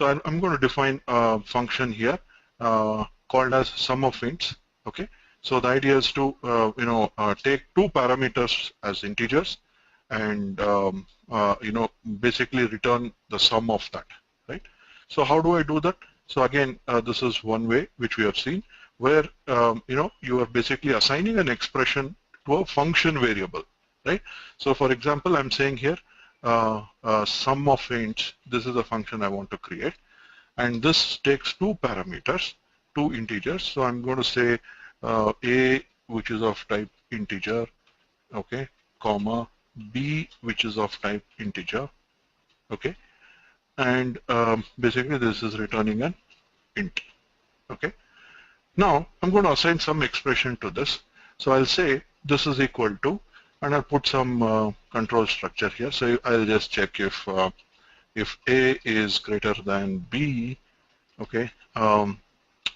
So I'm going to define a function here called as sum of ints. Okay. So the idea is to take two parameters as integers and basically return the sum of that, right? So how do I do that? So again, this is one way which we have seen, where you are basically assigning an expression to a function variable, right? So for example, I'm saying here sum of ints. This is a function I want to create, and this takes two parameters, two integers. So I'm going to say a, which is of type integer, okay, comma b, which is of type integer, okay, and basically this is returning an int, okay. Now I'm going to assign some expression to this. So I'll say this is equal to, and I'll put some control structure here. So I'll just check if a is greater than b, okay,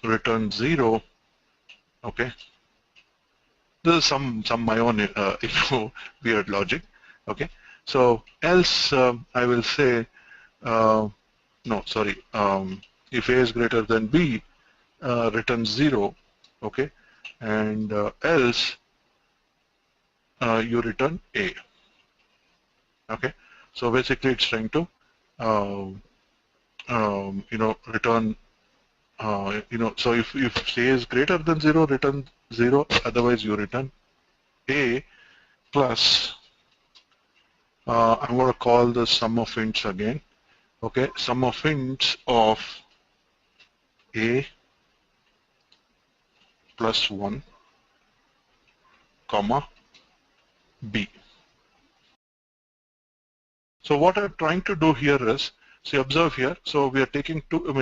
return 0, okay. This is some my own weird logic, okay. So else I will say no, sorry, if a is greater than b, return 0, okay, and else you return a, okay. So basically it's trying to return so if a is greater than 0, return 0, otherwise you return a plus I'm going to call the sum of ints again, okay, sum of ints of a plus 1 comma b. So what I'm trying to do here is, see, observe here, so we are taking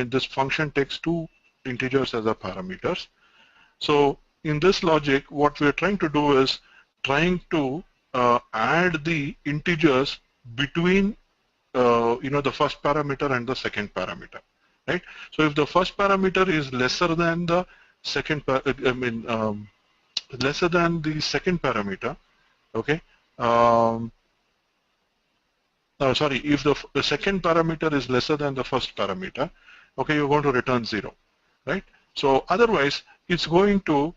this function takes two integers as a parameters. So in this logic, what we are trying to do is trying to add the integers between the first parameter and the second parameter, right? So if the first parameter is lesser than the second, lesser than the second parameter, okay. Sorry, if the second parameter is lesser than the first parameter, okay, you're going to return 0, right? So otherwise, it's going to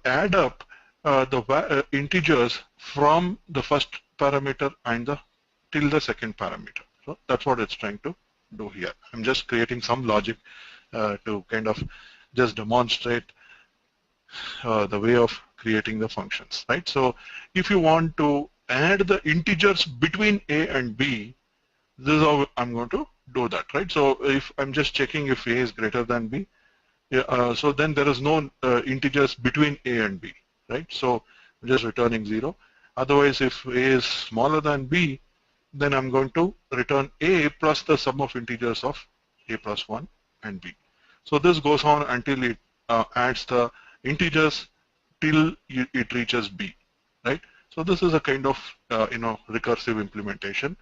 add up the integers from the first parameter and till the second parameter. So that's what it's trying to do here. I'm just creating some logic to kind of just demonstrate the way of creating the functions, right? So if you want to add the integers between a and b, this is how I'm going to do that, right? So if I'm just checking if a is greater than b, so then there is no integers between a and b, right? So I'm just returning 0. Otherwise, if a is smaller than b, then I'm going to return a plus the sum of integers of a plus 1 and b. So this goes on until it adds the integers till it reaches b, right? So this is a kind of recursive implementation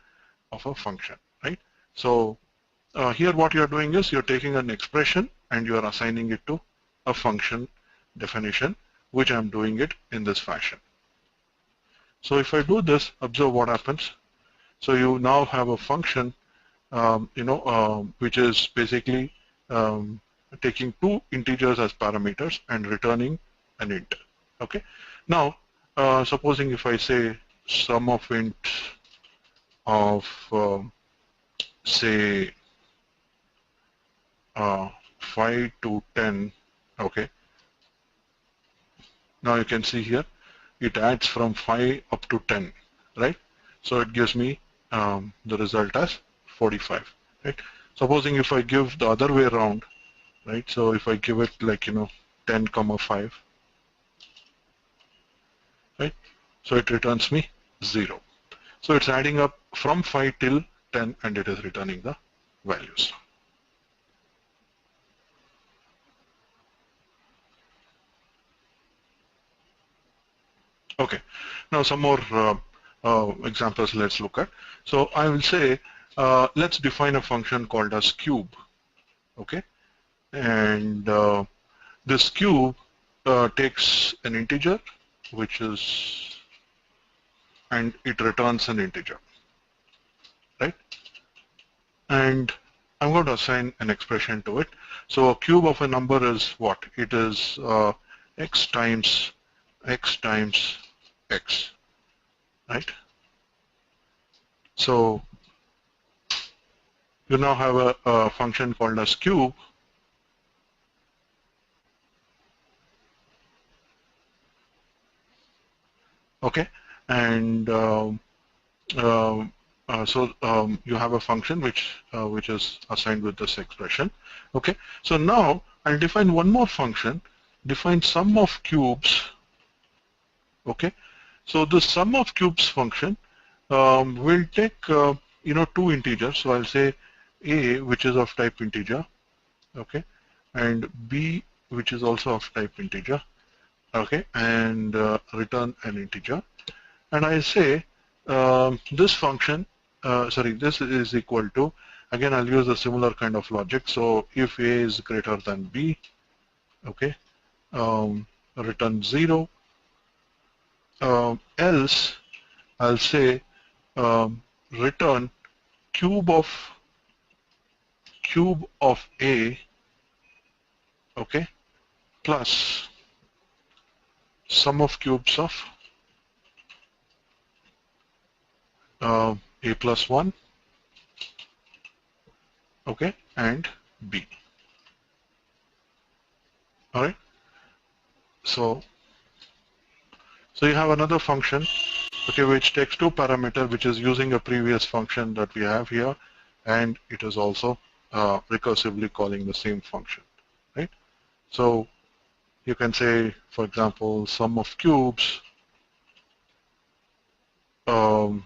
of a function, right? So here what you're doing is you're taking an expression and you're assigning it to a function definition, which I'm doing it in this fashion. So if I do this, observe what happens. So you now have a function which is basically taking two integers as parameters and returning an int, okay. Now supposing if I say sum of int of say 5 to 10, okay. Now you can see here it adds from 5 up to 10, right? So it gives me the result as 45, right? Supposing if I give the other way around, right? So if I give it like 10 comma 5, right? So it returns me 0. So it's adding up from 5 till 10 and it is returning the values. Okay, now some more examples let's look at. So I will say let's define a function called as cube, okay, and this cube takes an integer which is, and it returns an integer, right? And I'm going to assign an expression to it. So a cube of a number is what? It is x times x times x, right? So you now have a function called as cube. Okay, and you have a function which is assigned with this expression. Okay, so now I'll define one more function. Define sum of cubes. Okay, so the sum of cubes function will take two integers. So I'll say a, which is of type integer. Okay, and b, which is also of type integer. Okay, and return an integer. And I say this function, this is equal to, again I'll use a similar kind of logic. So if a is greater than b, okay, return 0, else I'll say return cube of a, okay, plus sum of cubes of a plus 1, okay, and b. All right. So you have another function, okay, which takes two parameters, which is using a previous function that we have here, and it is also recursively calling the same function, right? So you can say, for example, sum of cubes of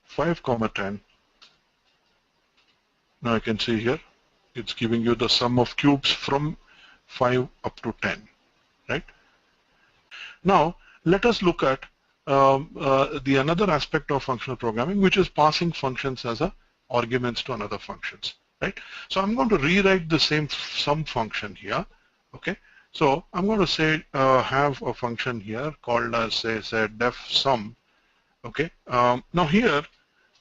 5, 10. Now I can see here it's giving you the sum of cubes from 5 up to 10, right? Now let us look at the another aspect of functional programming, which is passing functions as arguments to another functions, right? So I'm going to rewrite the same sum function here, okay? So I'm going to say have a function here called as say def sum, okay? Now here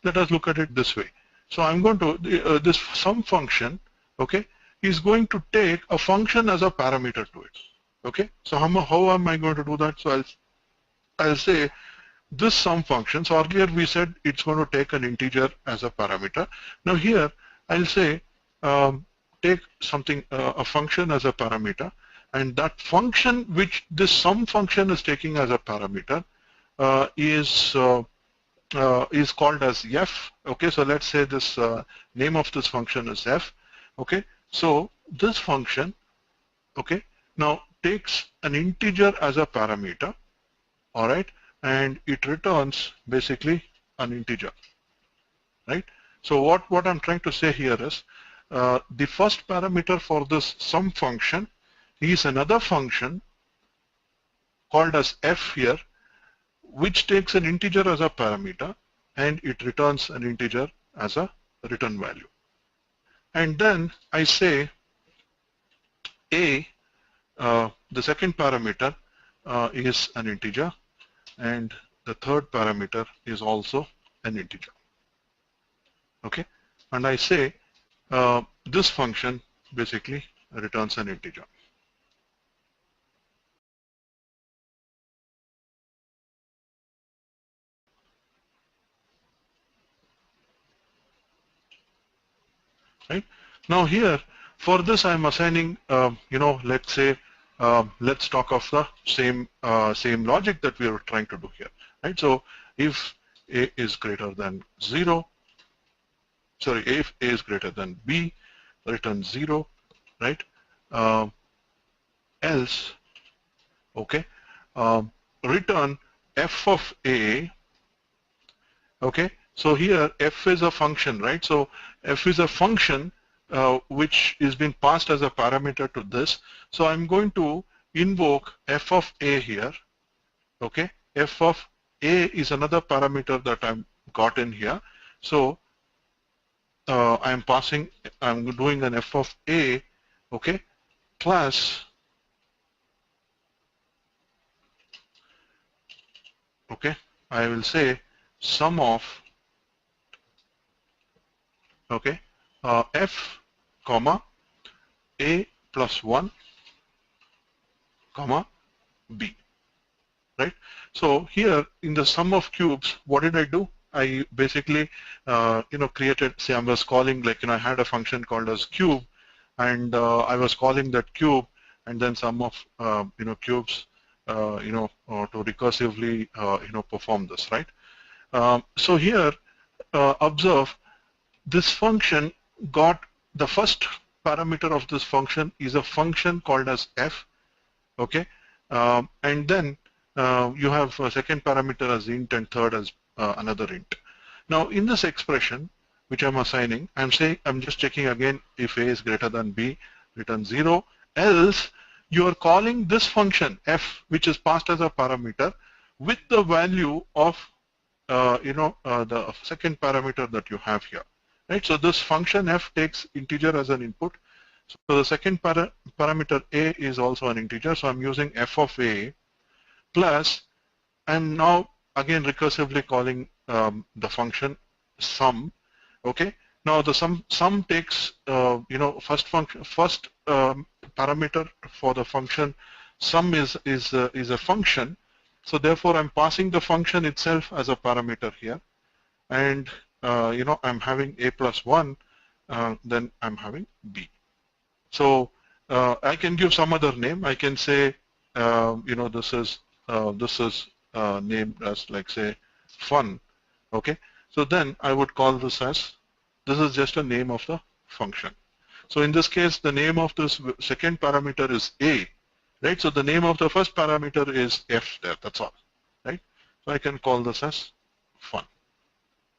let us look at it this way. So I'm going to this sum function, okay, is going to take a function as a parameter to it, okay? So how am I going to do that? So I'll say this sum function. So earlier we said it's going to take an integer as a parameter. Now here I'll say take something a function as a parameter, and that function which this sum function is taking as a parameter is called as f. Okay, so let's say this name of this function is f. Okay, so this function, okay, now takes an integer as a parameter, all right, and it returns basically an integer, right? So what I'm trying to say here is the first parameter for this sum function is another function called as f here, which takes an integer as a parameter and it returns an integer as a return value. And then I say a, the second parameter is an integer, and the third parameter is also an integer. Okay, and I say this function basically returns an integer. Right now here, for this I'm assigning, let's say, let's talk of the same logic that we are trying to do here, right? So if a is greater than 0, sorry, if a is greater than b, return 0, right? Else, okay, return f of a. Okay, so here f is a function, right? So f is a function which is being passed as a parameter to this. So I'm going to invoke f of a here. Okay, f of a is another parameter that I've got in here. So I'm doing an f of a, okay, plus, okay, I will say sum of okay, f comma a plus 1 comma b, right? So here in the sum of cubes, what did I do? I basically created, say I was calling, like, I had a function called as cube, and I was calling that cube and then sum of cubes to recursively perform this, right? So here observe this function got the first parameter of this function is a function called as f, okay, and then you have a second parameter as int and third as another int. Now in this expression which I'm assigning, I'm just checking again if a is greater than b, return 0, else you are calling this function f, which is passed as a parameter, with the value of the second parameter that you have here, right? So this function f takes integer as an input. So the second parameter a is also an integer, so I'm using f of a plus, I'm now again recursively calling the function sum, okay? Now the sum takes first parameter for the function sum is a function, so therefore I'm passing the function itself as a parameter here, and I'm having a plus 1, then I'm having b. So I can give some other name. I can say this is named as, like, say, fun, okay? So then I would call this as, this is just a name of the function. So in this case, the name of this second parameter is a, right? So the name of the first parameter is f there, that's all, right? So I can call this as fun.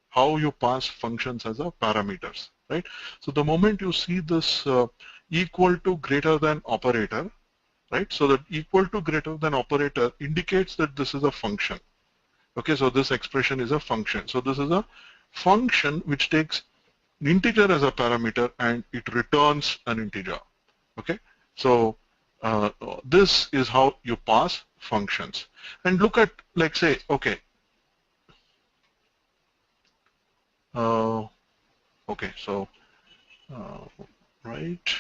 How you pass functions as a parameters, right? So the moment you see this equal to greater than operator, right? So that equal to greater than operator indicates that this is a function. Okay, so this expression is a function. So this is a function which takes an integer as a parameter and it returns an integer. Okay, so this is how you pass functions. And look at, like, say, okay, okay, so right,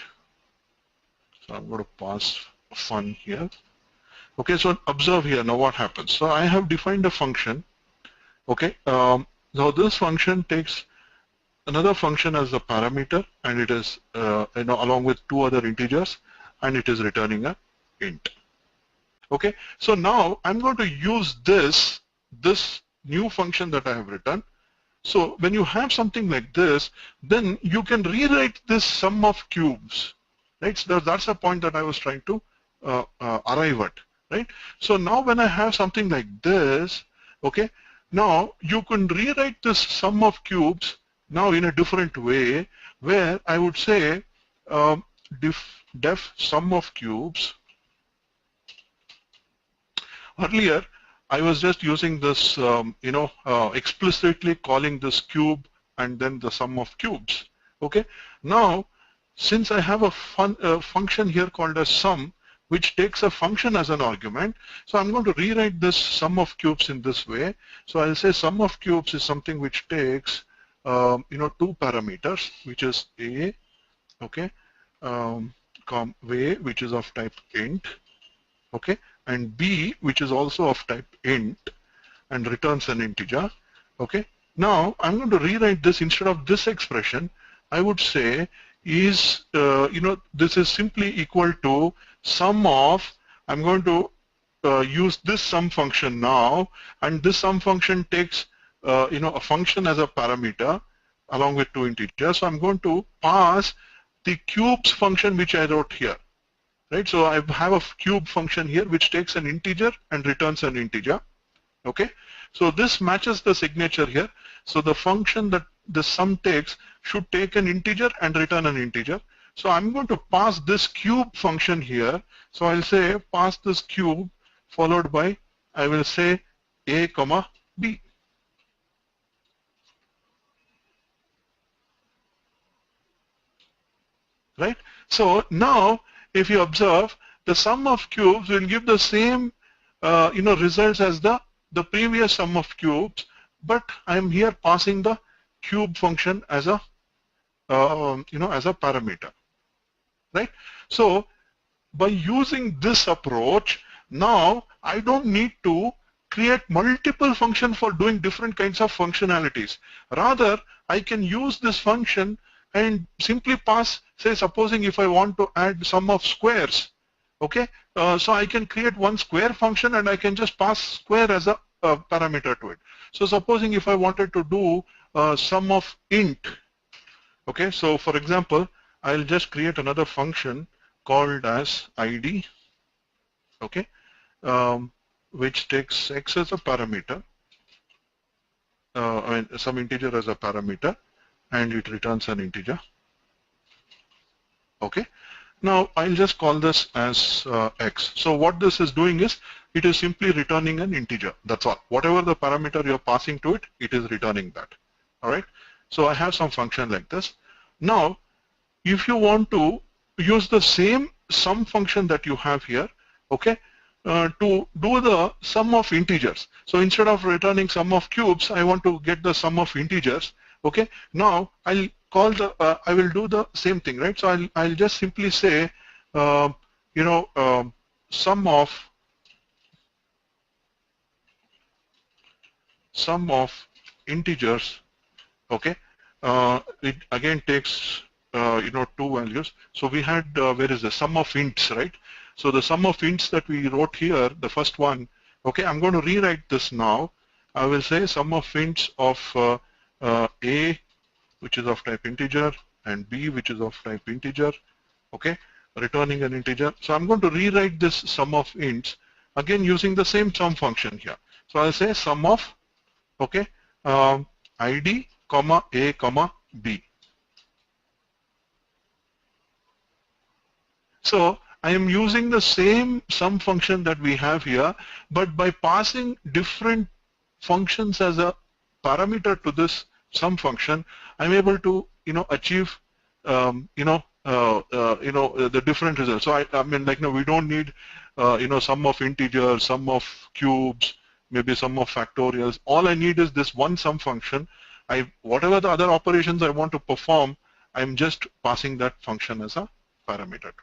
so I'm going to pass fun here. Okay, so observe here now what happens. So I have defined a function. Okay, so this function takes another function as a parameter, and it is along with two other integers, and it is returning a int. Okay, so now I'm going to use this new function that I have written. So when you have something like this, then you can rewrite this sum of cubes, right? So that's the point that I was trying to arrive at, right? So now when I have something like this, okay, now you can rewrite this sum of cubes now in a different way, where I would say def sum of cubes. Earlier I was just using this explicitly calling this cube and then the sum of cubes. Okay, now since I have a function here called as sum, which takes a function as an argument, so I'm going to rewrite this sum of cubes in this way. So I'll say sum of cubes is something which takes two parameters, which is a, okay, which is of type int, okay, and b, which is also of type int, and returns an integer. Okay, now I'm going to rewrite this. Instead of this expression, I would say is this is simply equal to sum of, I'm going to use this sum function now, and this sum function takes a function as a parameter along with two integers. So I'm going to pass the cubes function which I wrote here, right? So I have a cube function here which takes an integer and returns an integer. Okay, so this matches the signature here. So the function that the sum takes should take an integer and return an integer. So I'm going to pass this cube function here. So I'll say pass this cube followed by, I will say a comma b. Right? So now if you observe, the sum of cubes will give the same results as the previous sum of cubes, but I am here passing the cube function as a as a parameter, right? So by using this approach, now I don't need to create multiple functions for doing different kinds of functionalities. Rather, I can use this function and simply pass, say, supposing if I want to add sum of squares, okay? So I can create one square function and I can just pass square as a parameter to it. So supposing if I wanted to do sum of int, okay? So for example, I'll just create another function called as id, okay, which takes x as a parameter, I mean some integer as a parameter, and it returns an integer. Okay. Now I'll just call this as x. So what this is doing is it is simply returning an integer. That's all. Whatever the parameter you're passing to it, it is returning that. All right. So I have some function like this. Now, if you want to use the same sum function that you have here, okay, to do the sum of integers. So instead of returning sum of cubes, I want to get the sum of integers. Okay. Now I'll call the I will do the same thing, right? So I'll just simply say sum of integers. Okay. It again takes two values. So we had where is the sum of ints, right? So the sum of ints that we wrote here, the first one, okay, I'm going to rewrite this now. I will say sum of ints of A, which is of type integer, and B, which is of type integer, okay, returning an integer. So I'm going to rewrite this sum of ints again using the same sum function here. So I'll say sum of, okay, id, comma, A, comma, B. So I am using the same sum function that we have here, but by passing different functions as a parameter to this sum function, I'm able to achieve the different results. So I mean, like, we don't need sum of integers, sum of cubes, maybe sum of factorials. All I need is this one sum function. Whatever the other operations I want to perform, I'm just passing that function as a parameter to it.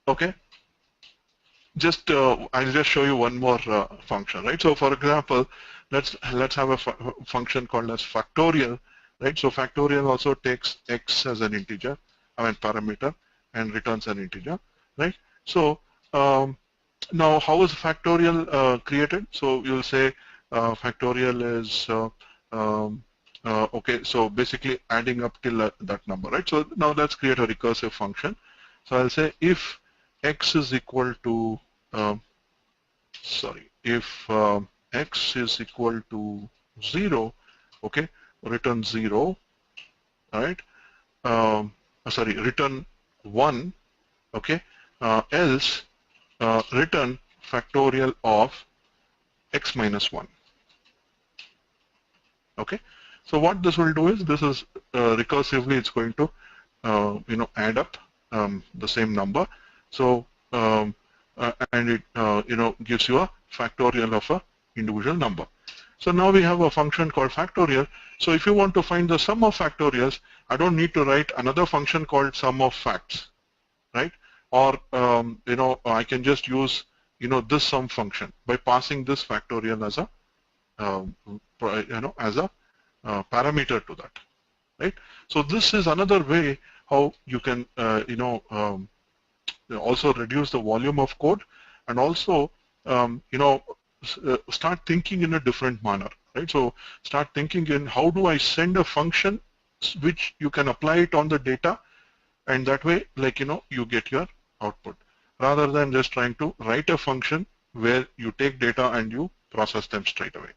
Okay. I'll just show you one more function, right? So for example, let's have a function called as factorial, right? So factorial also takes x as an integer, I mean parameter, and returns an integer, right? So now how is factorial created? So you'll say factorial is okay, so basically adding up till that number, right? So now let's create a recursive function. So I'll say if x is equal to if x is equal to 0, okay, return 0, right? Return 1, okay, else return factorial of x minus 1. Okay, so what this will do is this is recursively it's going to add up the same number. So and it gives you a factorial of a individual number. So now we have a function called factorial. So if you want to find the sum of factorials, I don't need to write another function called sum of facts, right? Or I can just use this sum function by passing this factorial as a parameter to that, right? So this is another way how you can also reduce the volume of code, and also start thinking in a different manner, right? So start thinking in how do I send a function which you can apply it on the data, and that way, like, you get your output, rather than just trying to write a function where you take data and you process them straight away.